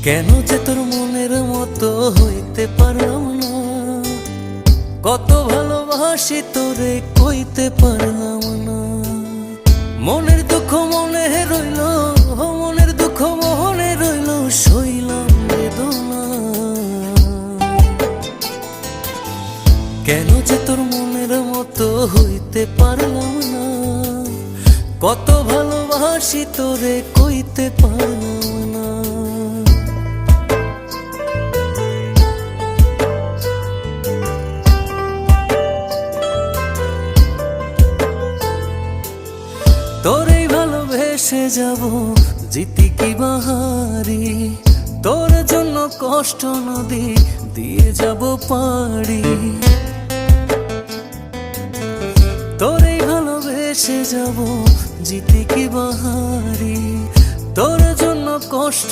কেন যে তোর মনের মতো হইতে পারলাম না, কত ভালোবাসি তোরে কইতে পারলাম না। মনের দুঃখ মনে রইল, মনের দুঃখ মনে রইল, সইলাম বেদনা। কেন যে তোর মনের মতো হইতে পারলাম না, কত ভালোবাসি তোরে কইতে পারলাম না। তোরেই ভালোবেসে যাব জিতি কি বাহারি, তোর জন্য কষ্ট নদী দিয়ে যাব পাড়ি। তোরেই ভালোবেসে যাব জিতি কি বাহারি, তোর জন্য কষ্ট